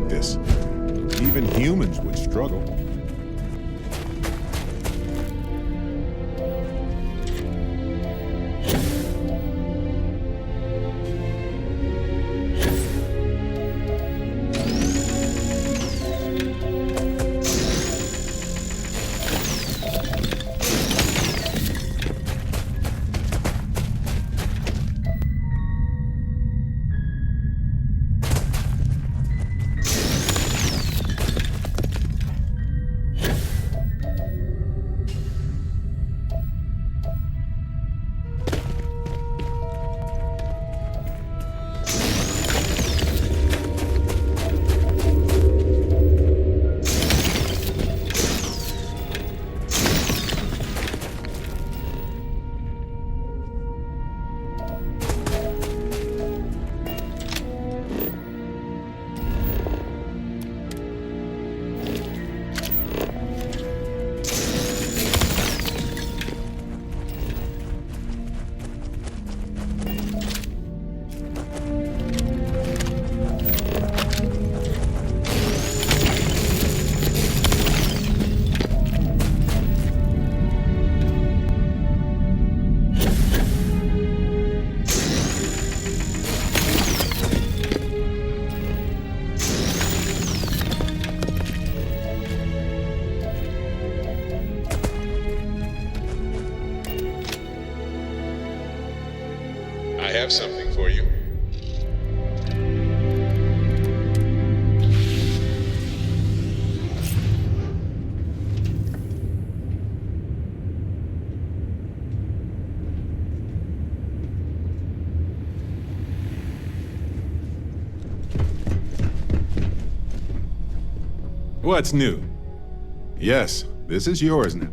this. Even humans would struggle. I have something for you. What's new? Yes, this is yours now.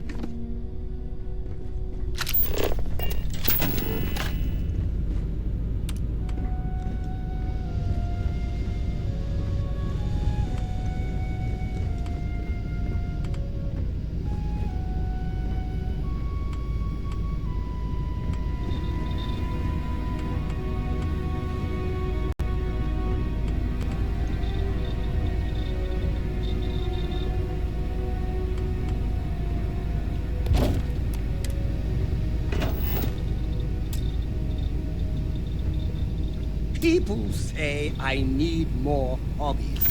People say I need more hobbies.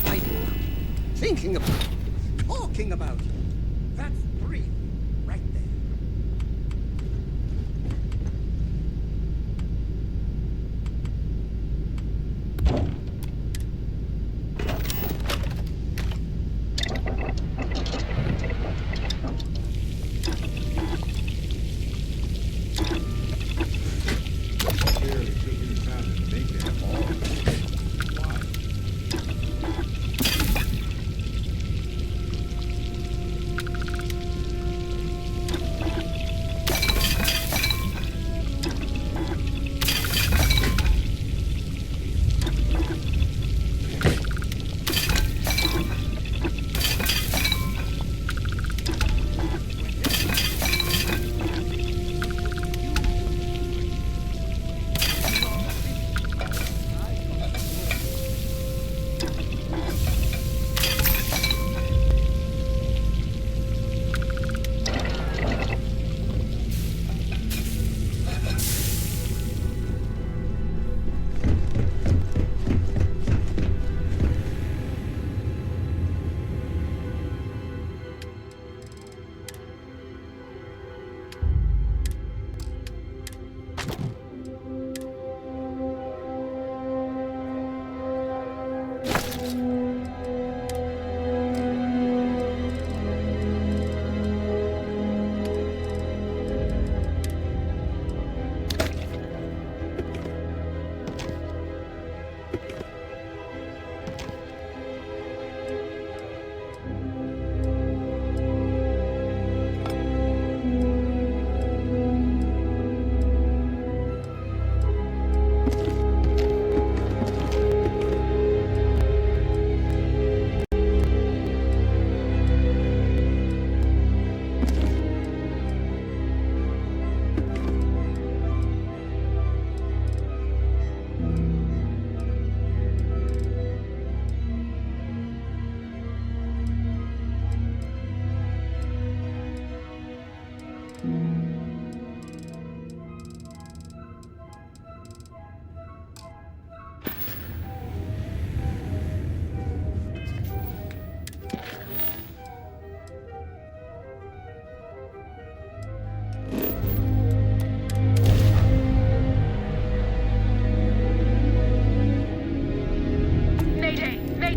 Writing about it, thinking about it, talking about it. That's three right there.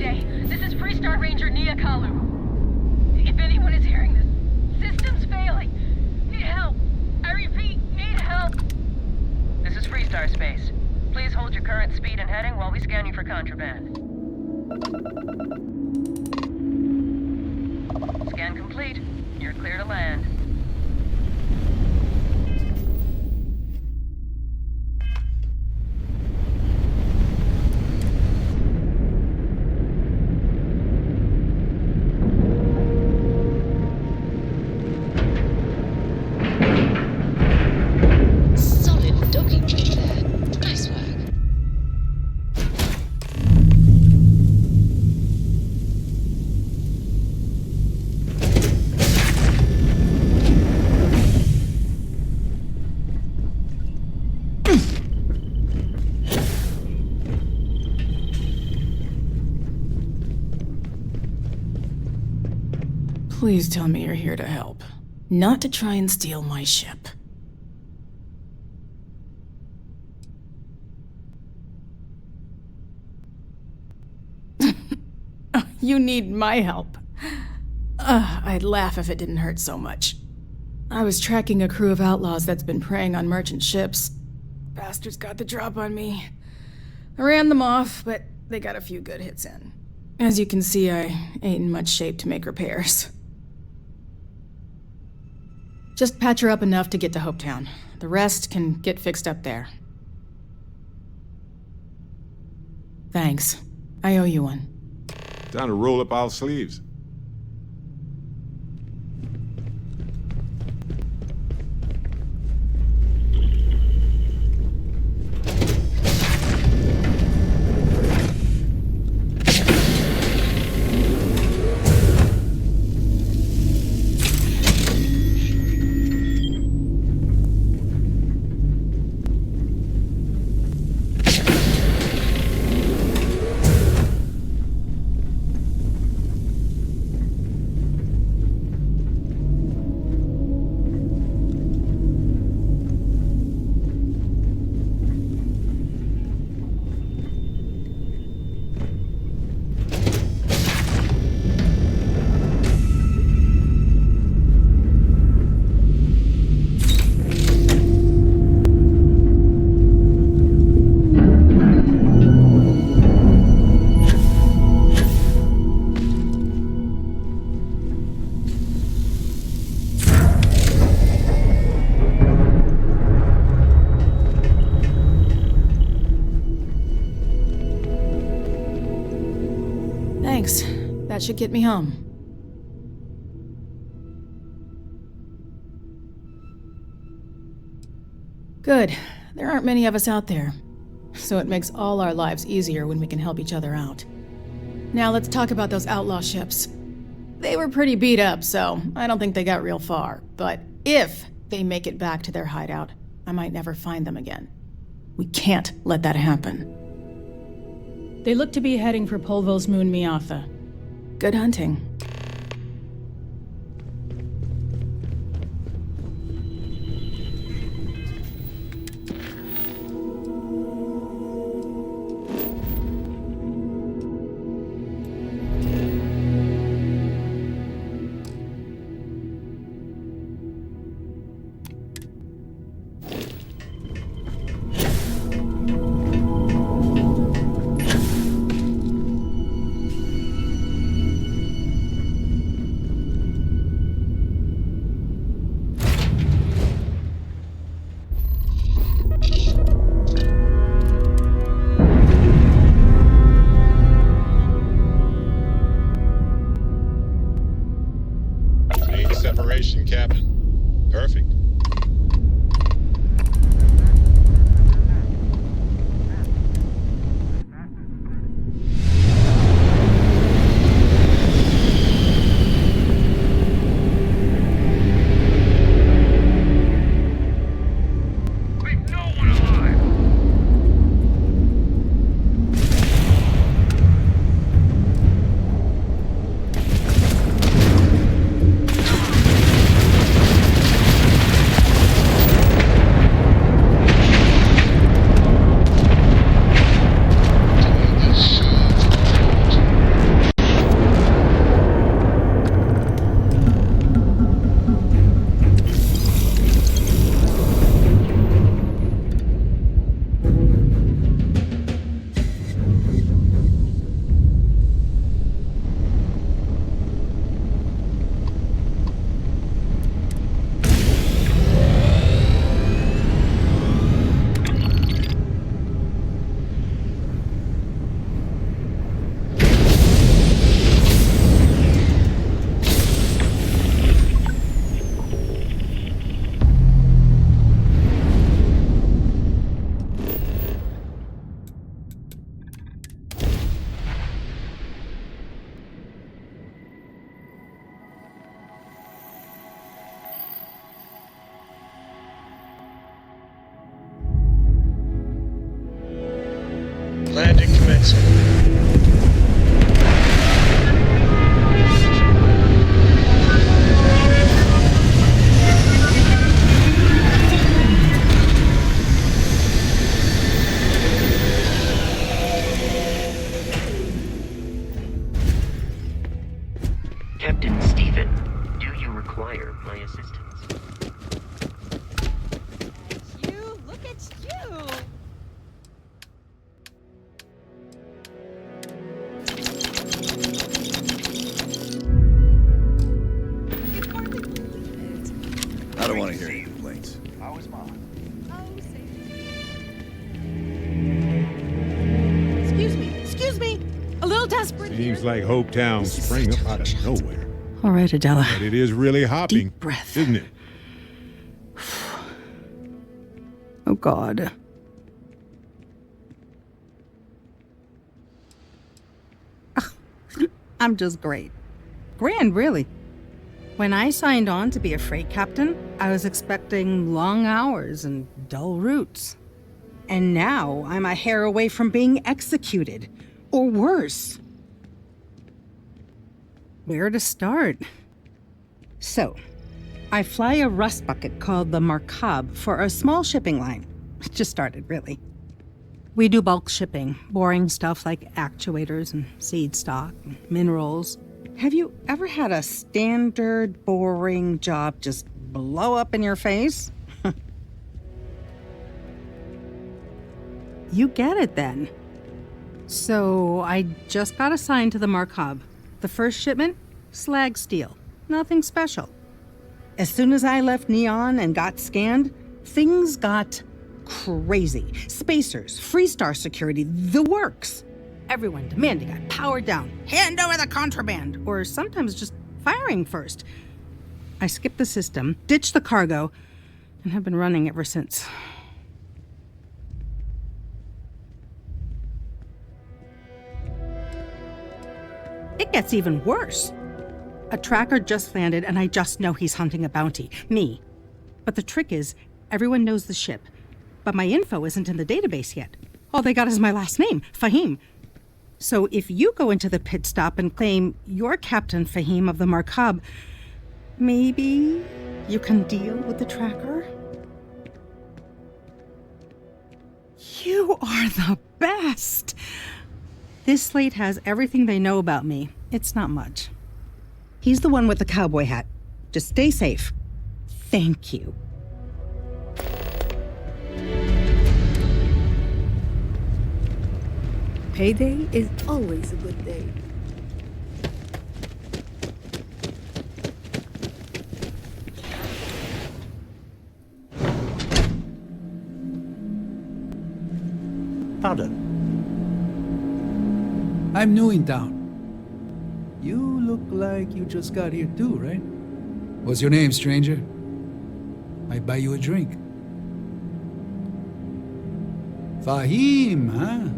Mayday. This is Freestar Ranger Nia Kalu. If anyone is hearing this, system's failing. Need help. I repeat, need help. This is Freestar Space. Please hold your current speed and heading while we scan you for contraband. Scan complete. You're clear to land. Solid docking tray there. Nice work. Please tell me you're here to help, not to try and steal my ship. You need my help. I'd laugh if it didn't hurt so much. I was tracking a crew of outlaws that's been preying on merchant ships. Bastards got the drop on me. I ran them off, but they got a few good hits in. As you can see, I ain't in much shape to make repairs. Just patch her up enough to get to Hopetown. The rest can get fixed up there. Thanks. I owe you one. Time to roll up our sleeves. Thanks. That should get me home. Good. There aren't many of us out there. So it makes all our lives easier when we can help each other out. Now let's talk about those outlaw ships. They were pretty beat up, so I don't think they got real far. But if they make it back to their hideout, I might never find them again. We can't let that happen. They look to be heading for Polville's moon Miatha. Good hunting. Separation, Captain. Perfect. Captain Stephen, do you require my assistance? You, look at you! I don't want to hear any complaints. Excuse me! A little desperate here. Seems like Hope Town sprang up out of nowhere. All right, Adela. But it is really hopping, Deep breath. isn't it? Oh, God. I'm just great. Grand, really. When I signed on to be a freight captain, I was expecting long hours and dull routes. And now I'm a hair away from being executed. Or worse. Where to start? So, I fly a rust bucket called the Markab for a small shipping line. It just started, really. We do bulk shipping, boring stuff like actuators and seed stock and minerals. Have you ever had a standard, boring job just blow up in your face? You get it then. So I just got assigned to the Markab. The first shipment? Slag steel. Nothing special. As soon as I left Neon and got scanned, things got crazy. Spacers, Freestar security, the works. Everyone demanding I power down, hand over the contraband, or sometimes just firing first. I skipped the system, ditched the cargo, and have been running ever since. It gets even worse. A tracker just landed, and I just know he's hunting a bounty. Me. But the trick is, everyone knows the ship. But my info isn't in the database yet. All they got is my last name, Fahim. So if you go into the pit stop and claim you're Captain Fahim of the Markab, maybe you can deal with the tracker? You are the best! This slate has everything they know about me. It's not much. He's the one with the cowboy hat. Just stay safe. Thank you. Payday is always a good day. Pardon? I'm new in town. You look like you just got here too, right? What's your name, stranger? Might buy you a drink. Fahim, huh?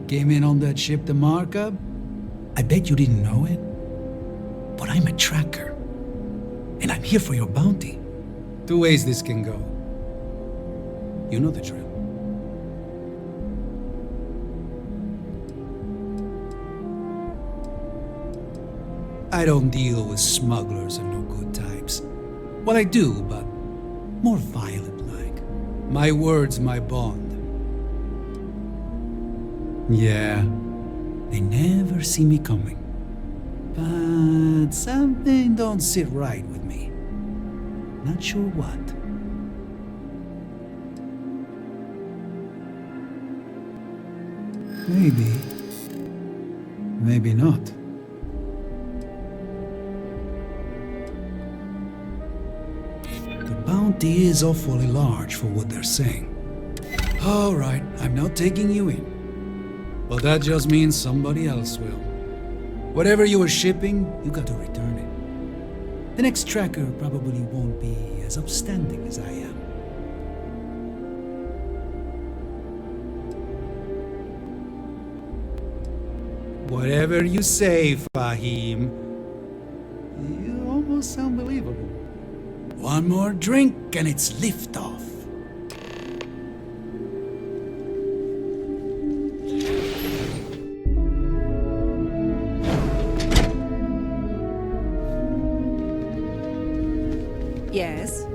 Came in on that ship, the Markab? I bet you didn't know it. But I'm a tracker. And I'm here for your bounty. Two ways this can go. You know the drill. I don't deal with smugglers and no good types. Well, I do, but more violent-like. My word's my bond. Yeah, they never see me coming. But something don't sit right with me. Not sure what. Maybe. Maybe not. The bounty is awfully large for what they're saying. All right, I'm not taking you in. But that just means somebody else will. Whatever you were shipping, you got to return it. The next tracker probably won't be as upstanding as I am. Whatever you say, Fahim. You almost sound believable. One more drink and it's liftoff. Yes.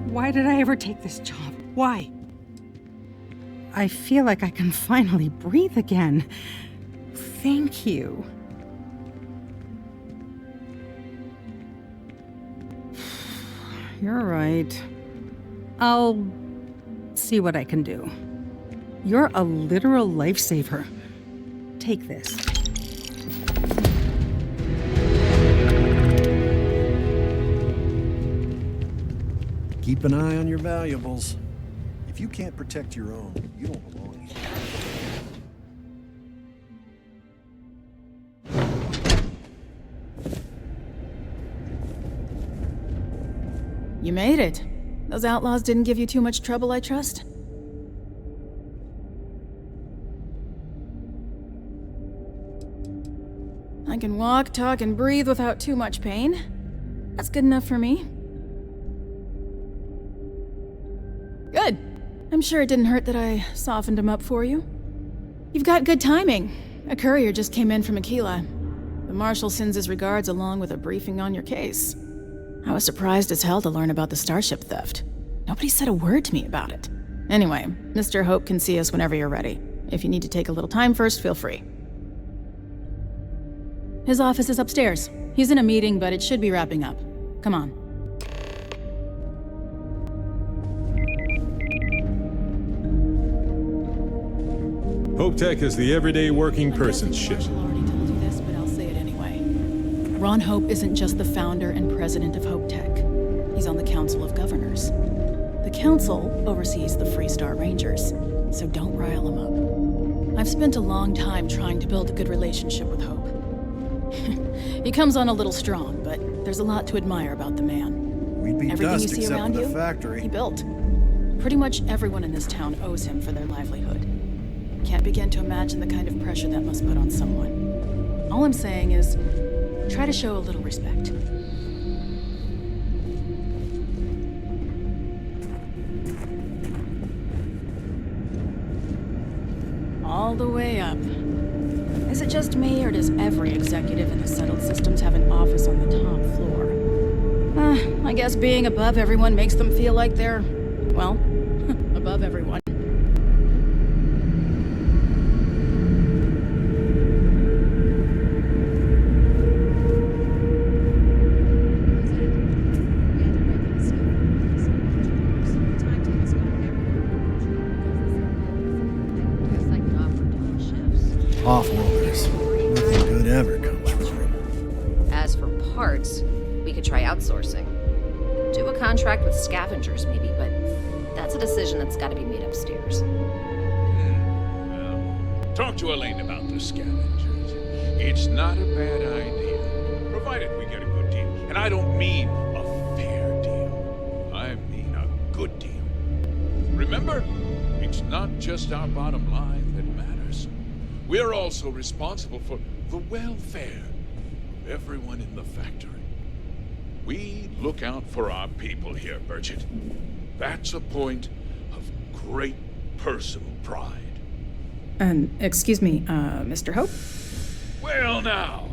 Why did I ever take this job? Why? I feel like I can finally breathe again. Thank you. You're right. I'll see what I can do. You're a literal lifesaver. Take this. Keep an eye on your valuables. If you can't protect your own, you don't belong here. You made it. Those outlaws didn't give you too much trouble, I trust? I can walk, talk, and breathe without too much pain. That's good enough for me. Good. I'm sure it didn't hurt that I softened him up for you. You've got good timing. A courier just came in from Aquila. The Marshal sends his regards along with a briefing on your case. I was surprised as hell to learn about the starship theft. Nobody said a word to me about it. Anyway, Mr. Hope can see us whenever you're ready. If you need to take a little time first, feel free. His office is upstairs. He's in a meeting, but it should be wrapping up. Come on. Hope Tech is the everyday working person's ship. Marshall already told you this, but I'll say it anyway. Ron Hope isn't just the founder and president of Hope Tech. He's on the Council of Governors. The Council oversees the Freestar Rangers, so don't rile him up. I've spent a long time trying to build a good relationship with Hope. He comes on a little strong, but there's a lot to admire about the man. We'd be Everything dust you see except around for the you, factory. he built. Pretty much everyone in this town owes him for their livelihood. Can't begin to imagine the kind of pressure that must put on someone. All I'm saying is, try to show a little respect. All the way up. Is it just me, or does every executive in the settled systems have an office on the top floor? I guess being above everyone makes them feel like they're, well, above everyone. Off-worlders. Nothing good ever comes from them. As for parts, we could try outsourcing. Do a contract with scavengers, maybe, but that's a decision that's got to be made upstairs. Well, talk to Elaine about the scavengers. It's not a bad idea, provided we get a good deal. And I don't mean a fair deal. I mean a good deal. Remember, it's not just our bottom line that matters. We're also responsible for the welfare of everyone in the factory. We look out for our people here, Bridget. That's a point of great personal pride. Excuse me, Mr. Hope? Well now,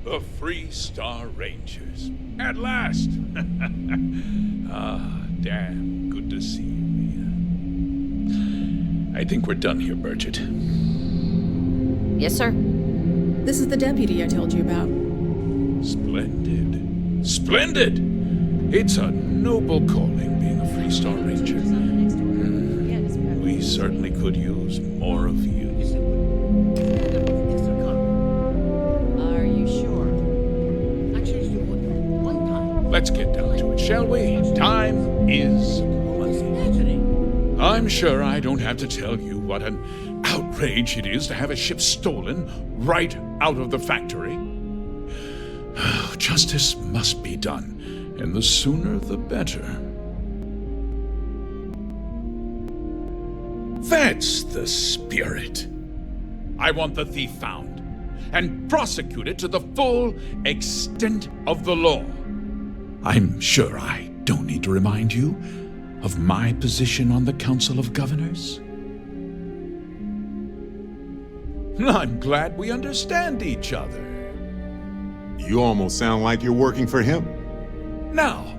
the Freestar Rangers. At last! Ah, damn, good to see you, Mia. I think we're done here, Bridget. Yes, sir. This is the deputy I told you about. Splendid. Splendid! It's a noble calling being a Freestar Ranger. We certainly could use more of you. Are you sure? I changed it one time. Let's get down to it, shall we? Time is money. I'm sure I don't have to tell you what an outrage it is to have a ship stolen right out of the factory. Justice must be done, and the sooner the better. That's the spirit. I want the thief found and prosecuted to the full extent of the law. I'm sure I don't need to remind you of my position on the Council of Governors. I'm glad we understand each other. You almost sound like you're working for him. Now,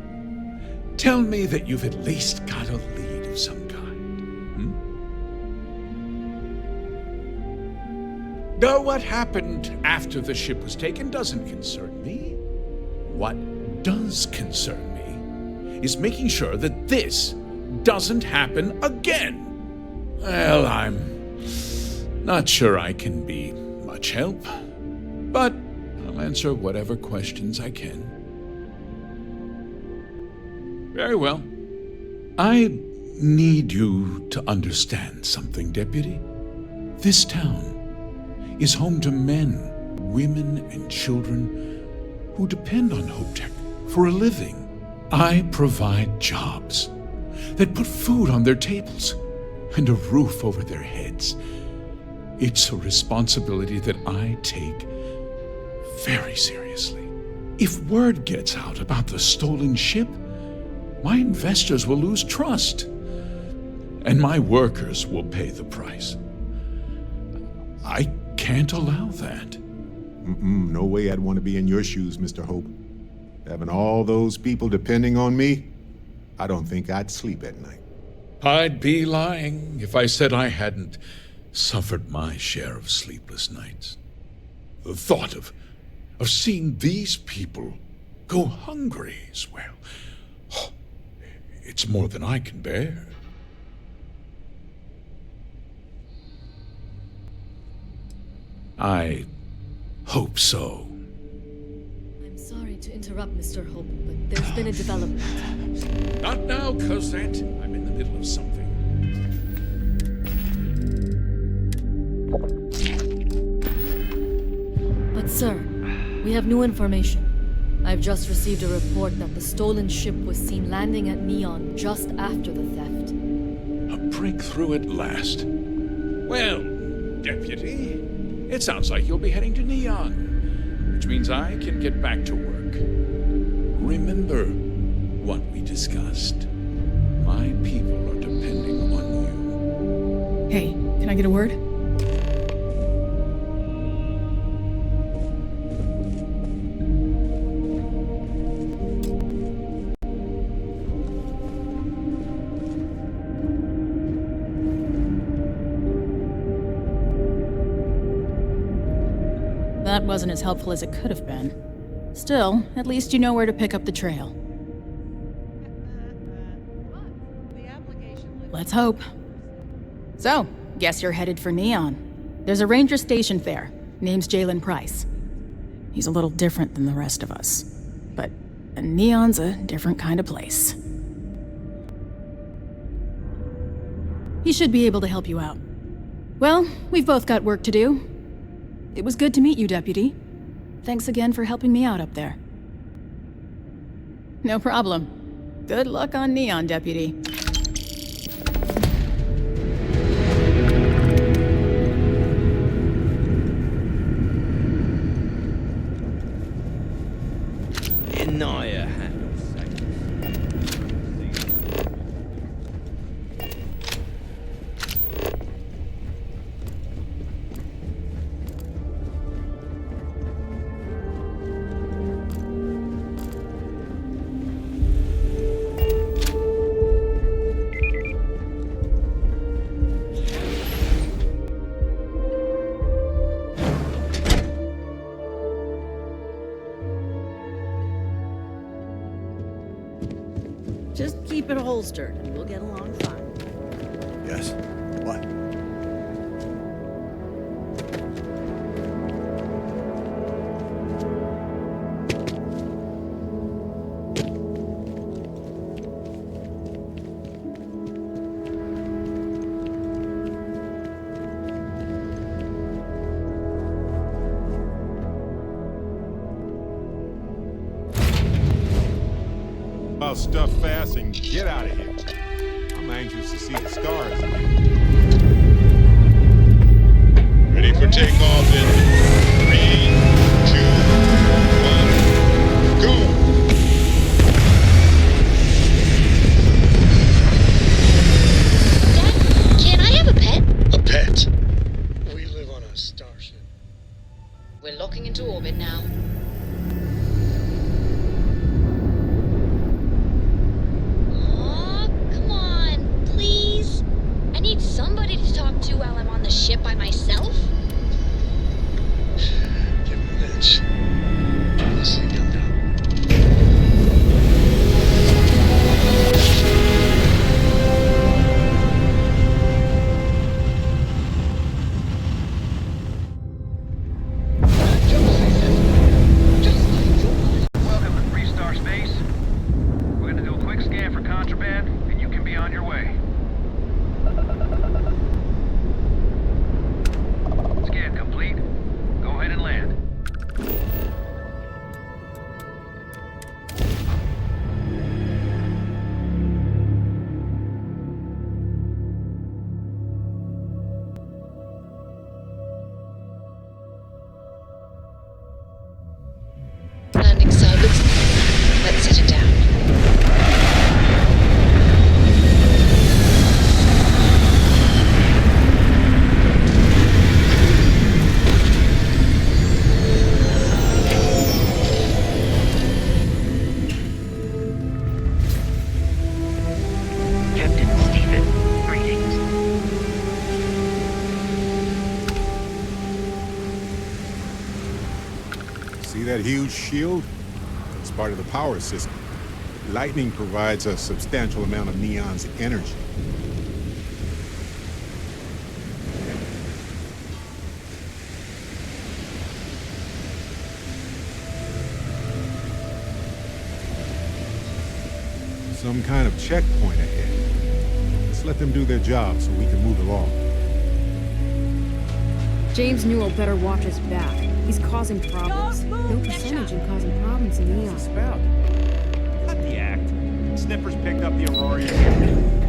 tell me that you've at least got a lead of some kind. No, what happened after the ship was taken doesn't concern me. What does concern me is making sure that this doesn't happen again. Well, I'm not sure I can be much help, but I'll answer whatever questions I can. Very well. I need you to understand something, Deputy. This town is home to men, women, and children who depend on HopeTech for a living. I provide jobs that put food on their tables and a roof over their heads. It's a responsibility that I take very seriously. If word gets out about the stolen ship, my investors will lose trust, and my workers will pay the price. I can't allow that. No way I'd want to be in your shoes, Mr. Hope. Having all those people depending on me, I don't think I'd sleep at night. I'd be lying if I said I hadn't suffered my share of sleepless nights. The thought of seeing these people go hungry as well, it's more than I can bear. I hope so. I'm sorry to interrupt, Mr. Hope, but there's been a development. Not now, Cosette. I'm in the middle of something. But sir, we have new information. I've just received a report that the stolen ship was seen landing at Neon just after the theft. A breakthrough at last. Well, Deputy, it sounds like you'll be heading to Neon, which means I can get back to work. Remember what we discussed. My people are depending on you. Hey, can I get a word? That wasn't as helpful as it could have been. Still, at least you know where to pick up the trail. Let's hope. So, guess you're headed for Neon. There's a ranger stationed there. Name's Jalen Price. He's a little different than the rest of us. But Neon's a different kind of place. He should be able to help you out. Well, we've both got work to do. It was good to meet you, Deputy. Thanks again for helping me out up there. No problem. Good luck on Neon, Deputy. Inaya handles Just keep it holstered and we'll get along fine. Yes. What? About stuff fast and get out of here. I'm anxious to see the stars again. Ready for takeoff in 3, 2, 1, go! Dad, can I have a pet? A pet? We live on a starship. We're locking into orbit now. Somebody to talk to while I'm on the ship by myself? that huge shield? It's part of the power system. Lightning provides a substantial amount of Neon's energy. Some kind of checkpoint ahead. Let's let them do their job so we can move along. James Newell better watch his back. He's causing problems. No percentage in causing problems in Neon. What's this about? Cut the act. Sniffers picked up the Aurora.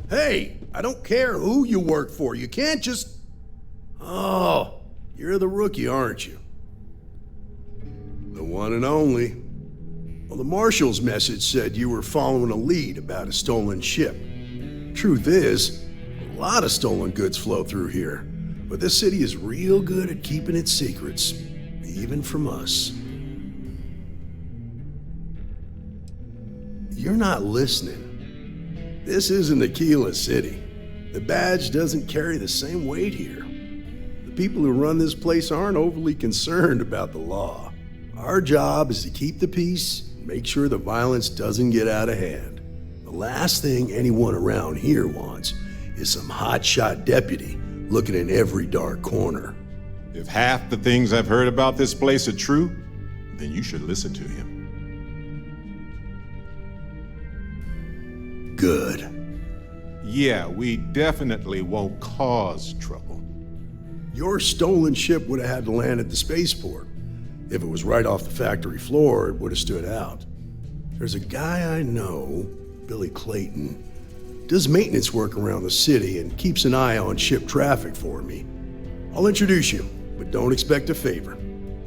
Hey, I don't care who you work for. You can't just... Oh, you're the rookie, aren't you? The one and only. Well, the Marshal's message said you were following a lead about a stolen ship. Truth is, a lot of stolen goods flow through here, but this city is real good at keeping its secrets, even from us. You're not listening. This isn't Aquila City. The badge doesn't carry the same weight here. The people who run this place aren't overly concerned about the law. Our job is to keep the peace and make sure the violence doesn't get out of hand. The last thing anyone around here wants is some hotshot deputy looking in every dark corner. If half the things I've heard about this place are true, then you should listen to him. Good. Yeah, we definitely won't cause trouble. Your stolen ship would have had to land at the spaceport. If it was right off the factory floor, it would have stood out. There's a guy I know, Billy Clayton, does maintenance work around the city and keeps an eye on ship traffic for me. I'll introduce you, but don't expect a favor.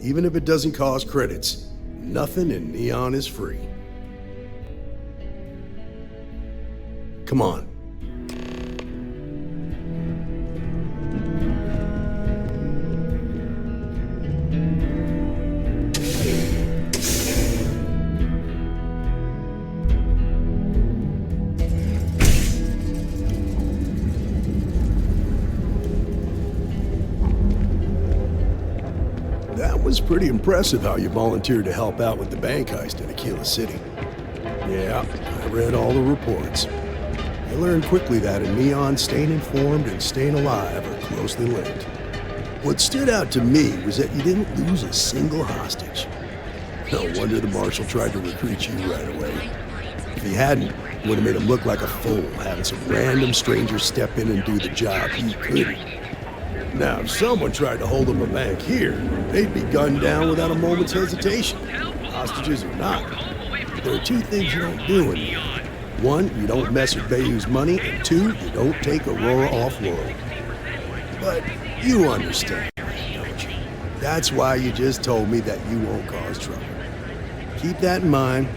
Even if it doesn't cost credits, nothing in Neon is free. Come on. That was pretty impressive how you volunteered to help out with the bank heist in Aquila City. Yeah, I read all the reports. I learned quickly that in Neon, staying informed and staying alive are closely linked. What stood out to me was that you didn't lose a single hostage. No wonder the Marshal tried to recruit you right away. If he hadn't, it would have made him look like a fool, having some random stranger step in and do the job he couldn't. Now, if someone tried to hold up a bank here, they'd be gunned down without a moment's hesitation. Hostages or not. There are two things you don't do in Neon. One, you don't mess with Bayou's money, and two, you don't take Aurora off-world. But you understand, don't you? That's why you just told me that you won't cause trouble. Keep that in mind.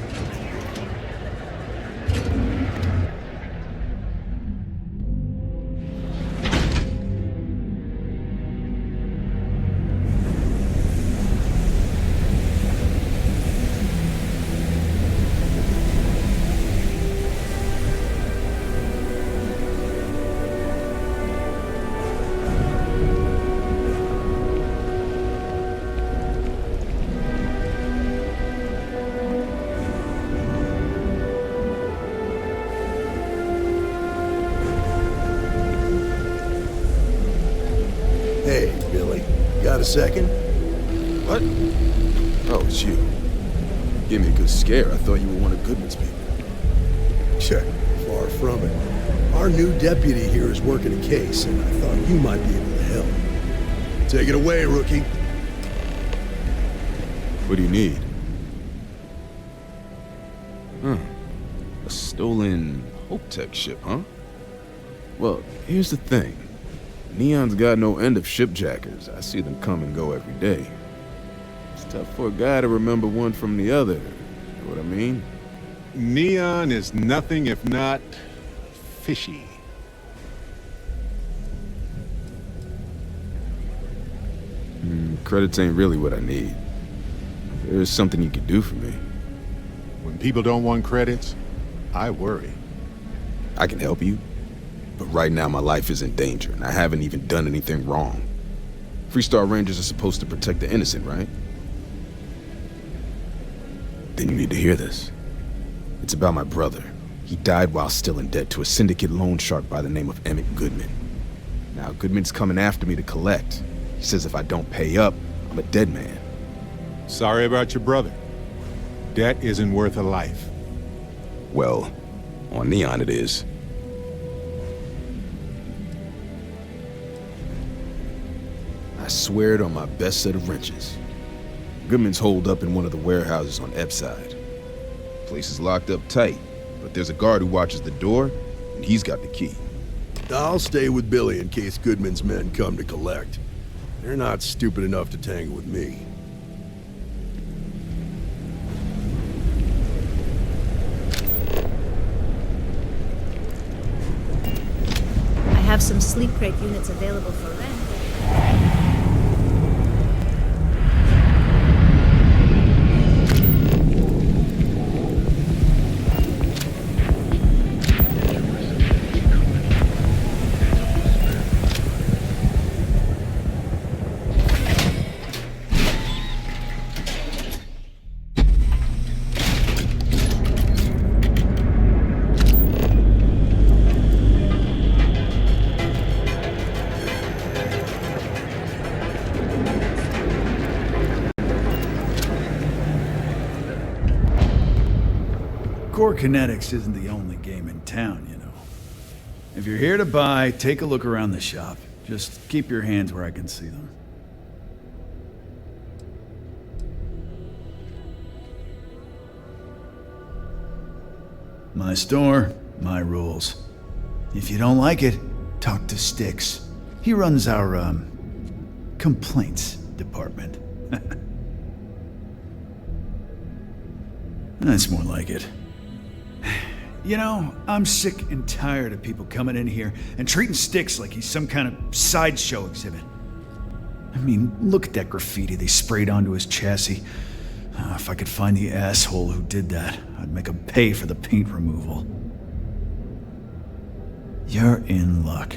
Hey, Billy, got a second? What? Oh, it's you. Gave me a good scare. I thought you were one of Goodman's people. Check. Far from it. Our new deputy here is working a case, and I thought you might be able to help. Take it away, rookie. What do you need? A stolen Hope Tech ship, huh? Well, here's the thing. Neon's got no end of shipjackers. I see them come and go every day. It's tough for a guy to remember one from the other. You know what I mean? Neon is nothing if not fishy. Credits ain't really what I need. There's something you could do for me. When people don't want credits, I worry. I can help you, but right now my life is in danger, and I haven't even done anything wrong. Freestar Rangers are supposed to protect the innocent, right? Then you need to hear this. It's about my brother. He died while still in debt to a syndicate loan shark by the name of Emmett Goodman. Now, Goodman's coming after me to collect. He says if I don't pay up, I'm a dead man. Sorry about your brother. Debt isn't worth a life. Well, on Neon it is. I swear it on my best set of wrenches. Goodman's holed up in one of the warehouses on Epside. Place is locked up tight, but there's a guard who watches the door, and he's got the key. I'll stay with Billy in case Goodman's men come to collect. They're not stupid enough to tangle with me. I have some sleep crate units available for rent. Core Kinetics isn't the only game in town, you know. If you're here to buy, take a look around the shop. Just keep your hands where I can see them. My store, my rules. If you don't like it, talk to Styx. He runs our, complaints department. That's more like it. You know, I'm sick and tired of people coming in here and treating Styx like he's some kind of sideshow exhibit. I mean, look at that graffiti they sprayed onto his chassis. If I could find the asshole who did that, I'd make him pay for the paint removal. You're in luck.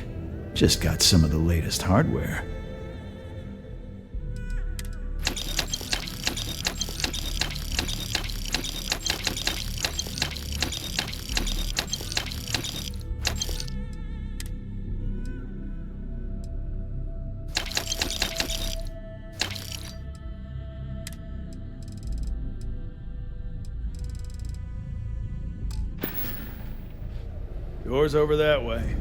Just got some of the latest hardware. Door's over that way.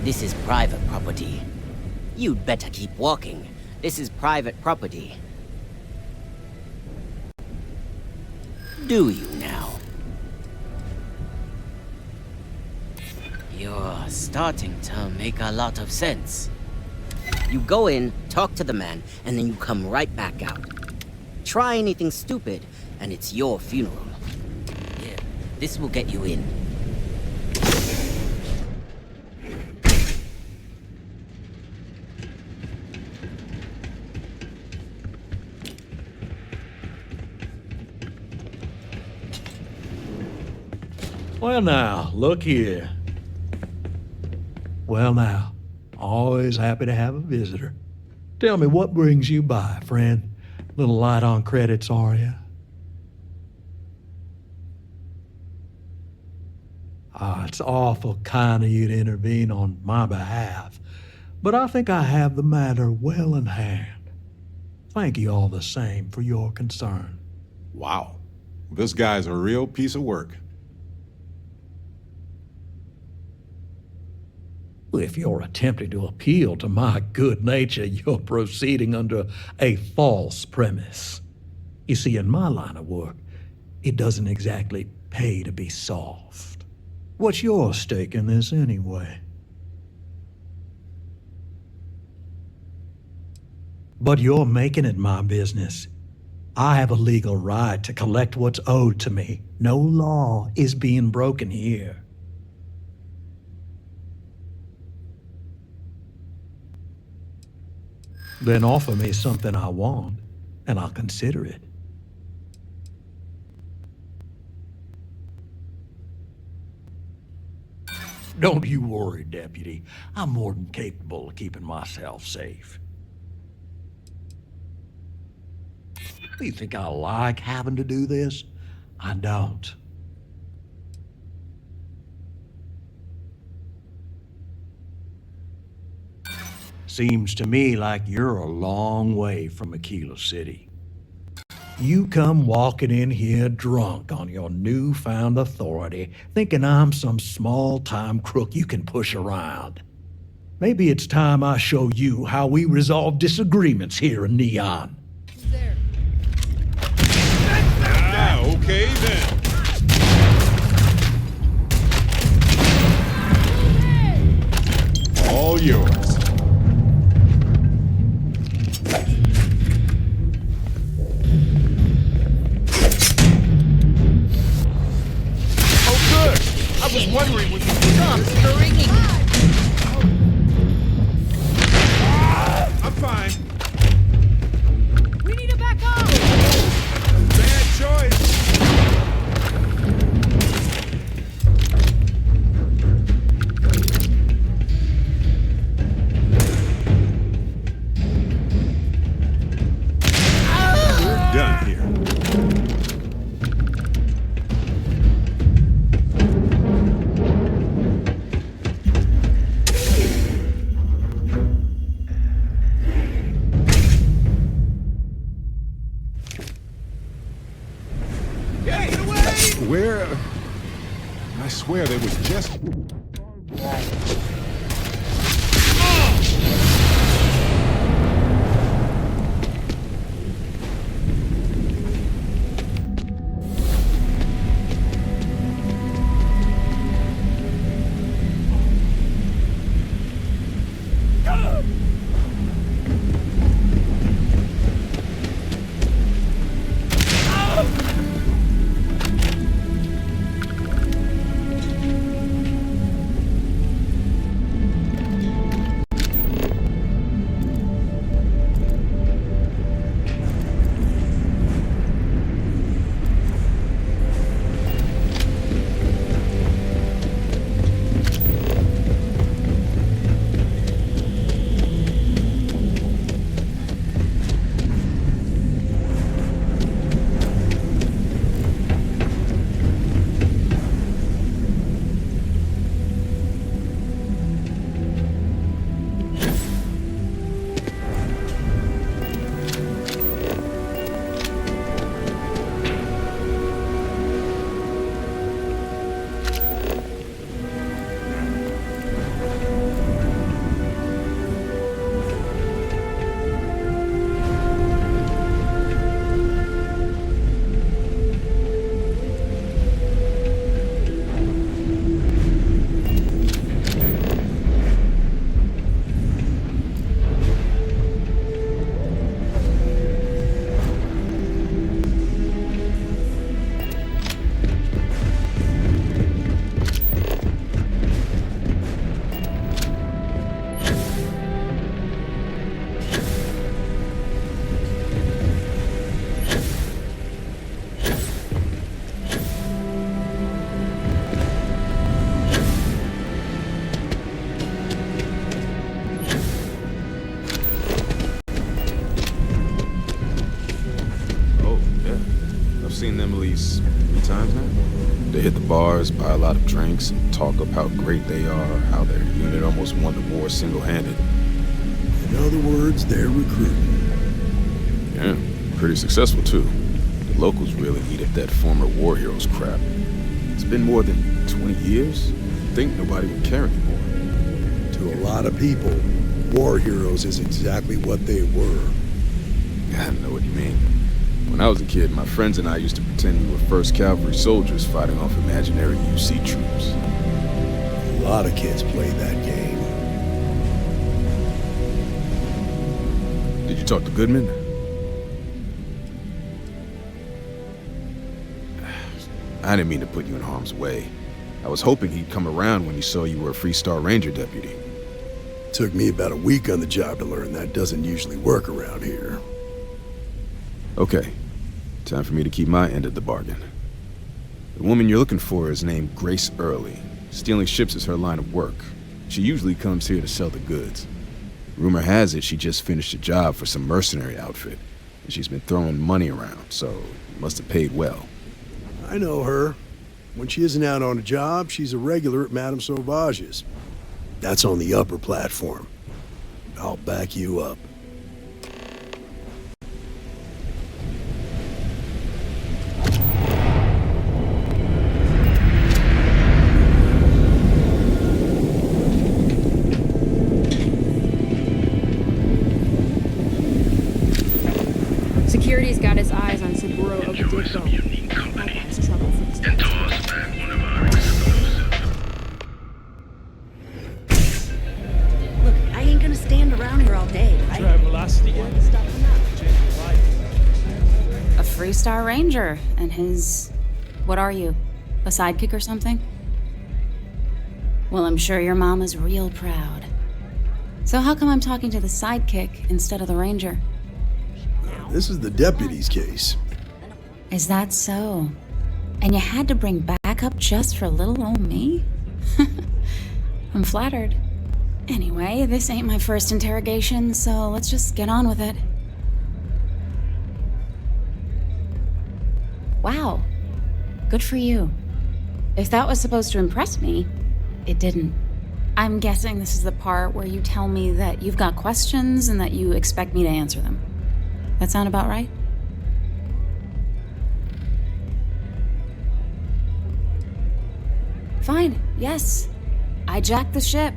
This is private property. You'd better keep walking. This is private property. Do you now? You're starting to make a lot of sense. You go in, talk to the man, and then you come right back out. Try anything stupid, and it's your funeral. Here, this will get you in. Well now, look here. Well now, always happy to have a visitor. Tell me, what brings you by, friend? Little light on credits, are you? It's awful kind of you to intervene on my behalf, but I think I have the matter well in hand. Thank you all the same for your concern. Wow. This guy's a real piece of work. If you're attempting to appeal to my good nature, you're proceeding under a false premise. You see, in my line of work, it doesn't exactly pay to be soft. What's your stake in this anyway? But you're making it my business. I have a legal right to collect what's owed to me. No law is being broken here. Then offer me something I want, and I'll consider it. Don't you worry, Deputy. I'm more than capable of keeping myself safe. You think I like having to do this? I don't. Seems to me like you're a long way from Aquila City. You come walking in here drunk on your newfound authority, thinking I'm some small-time crook you can push around. Maybe it's time I show you how we resolve disagreements here in Neon. Okay then. All yours. I was wondering when you stop screaming. I'm fine. We need to back up! Bad choice. We're done here. Where? I swear there was just... Seen them at least 3 times now. They hit the bars, buy a lot of drinks, and talk up how great they are, how their unit almost won the war single-handed. In other words, they're recruiting. Yeah, pretty successful too. The locals really eat at that former war heroes crap. It's been more than 20 years. I think nobody would care anymore. To a lot of people, war heroes is exactly what they were. I know what you mean. When I was a kid, my friends and I used to pretend we were 1st Cavalry soldiers fighting off imaginary UC troops. A lot of kids played that game. Did you talk to Goodman? I didn't mean to put you in harm's way. I was hoping he'd come around when he saw you were a Freestar Ranger deputy. Took me about a week on the job to learn that doesn't usually work around here. Okay, time for me to keep my end of the bargain. The woman you're looking for is named Grace Early. Stealing ships is her line of work. She usually comes here to sell the goods. Rumor has it she just finished a job for some mercenary outfit, and she's been throwing money around, so must have paid well. I know her. When she isn't out on a job, she's a regular at Madame Sauvage's. That's on the upper platform. I'll back you up. Security's got his eyes on Saburo Obadipo. Look, I ain't gonna stand around here all day, right? A Freestar Ranger, and his... what are you? A sidekick or something? Well, I'm sure your mom is real proud. So how come I'm talking to the sidekick instead of the ranger? This is the deputy's case. Is that so? And you had to bring backup just for little old me? I'm flattered. Anyway, this ain't my first interrogation, so let's just get on with it. Wow. Good for you. If that was supposed to impress me, it didn't. I'm guessing this is the part where you tell me that you've got questions and that you expect me to answer them. That sound about right? Fine, yes. I jacked the ship.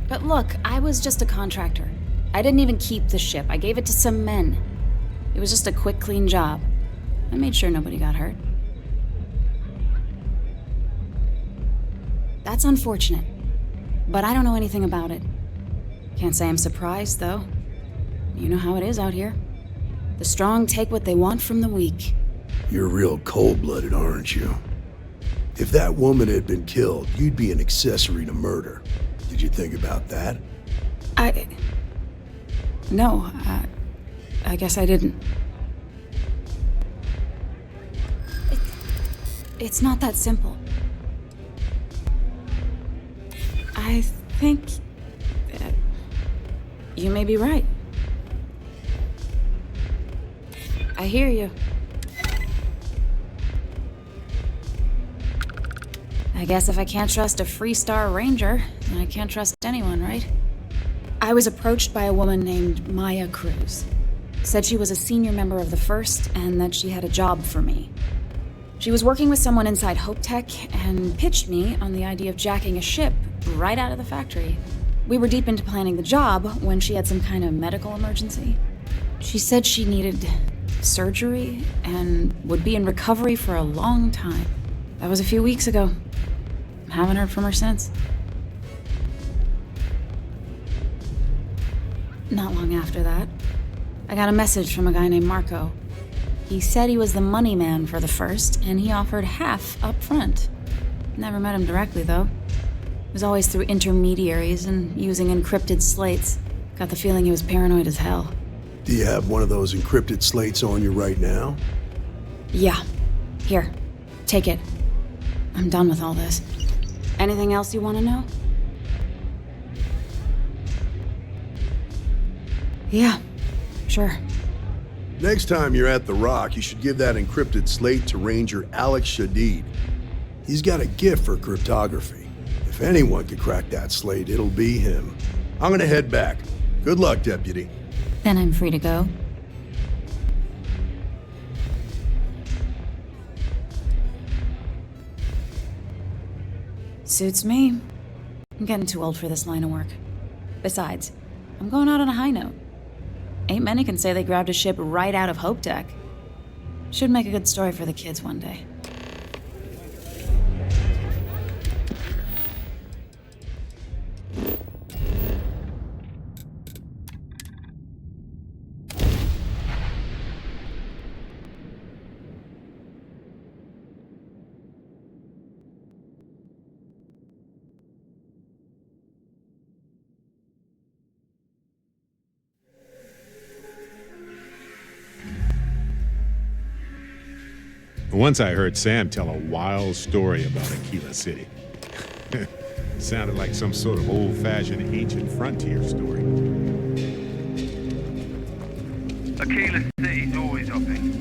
But look, I was just a contractor. I didn't even keep the ship. I gave it to some men. It was just a quick, clean job. I made sure nobody got hurt. That's unfortunate. But I don't know anything about it. Can't say I'm surprised, though. You know how it is out here. The strong take what they want from the weak. You're real cold-blooded, aren't you? If that woman had been killed, you'd be an accessory to murder. Did you think about that? No, I guess I didn't. It's not that simple. I think... you may be right. I hear you. I guess if I can't trust a Freestar Ranger, then I can't trust anyone, right? I was approached by a woman named Maya Cruz. Said she was a senior member of the 1st and that she had a job for me. She was working with someone inside Hope Tech and pitched me on the idea of jacking a ship right out of the factory. We were deep into planning the job when she had some kind of medical emergency. She said she needed surgery and would be in recovery for a long time. That was a few weeks ago. Haven't heard from her since. Not long after that, I got a message from a guy named Marco. He said he was the money man for the 1st, and he offered half up front. Never met him directly, though. It was always through intermediaries and using encrypted slates. Got the feeling he was paranoid as hell. Do you have one of those encrypted slates on you right now? Yeah. Here. Take it. I'm done with all this. Anything else you want to know? Yeah. Sure. Next time you're at the Rock, you should give that encrypted slate to Ranger Alex Shadid. He's got a gift for cryptography. If anyone could crack that slate, it'll be him. I'm gonna head back. Good luck, Deputy. Then I'm free to go. Suits me. I'm getting too old for this line of work. Besides, I'm going out on a high note. Ain't many can say they grabbed a ship right out of Hope Tech. Should make a good story for the kids one day. Once I heard Sam tell a wild story about Aquila City. Sounded like some sort of old-fashioned ancient frontier story. Aquila City's always hopping.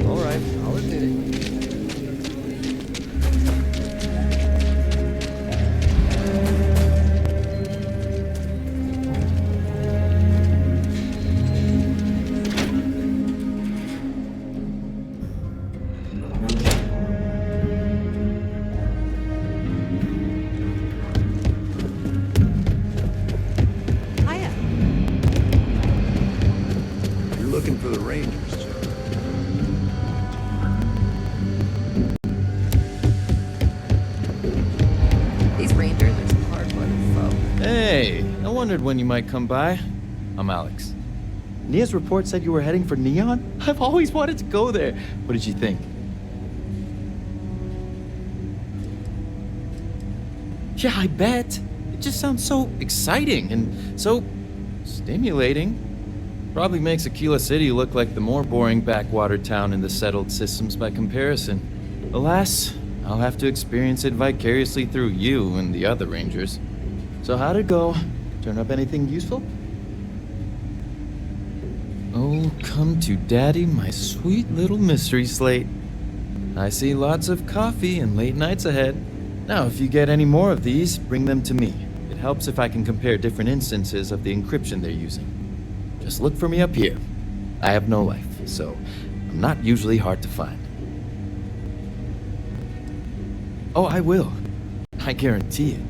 Alright, I'll admit it. Looking for the Rangers, Joe. These Rangers are some hard-blooded folk. Hey, I wondered when you might come by. I'm Alex. Nia's report said you were heading for Neon? I've always wanted to go there. What did you think? Yeah, I bet. It just sounds so exciting and so stimulating. Probably makes Aquila City look like the more boring backwater town in the settled systems by comparison. Alas, I'll have to experience it vicariously through you and the other Rangers. So how'd it go? Turn up anything useful? Oh, come to Daddy, my sweet little mystery slate. I see lots of coffee and late nights ahead. Now, if you get any more of these, bring them to me. It helps if I can compare different instances of the encryption they're using. Just look for me up here. I have no life, so I'm not usually hard to find. Oh, I will. I guarantee it.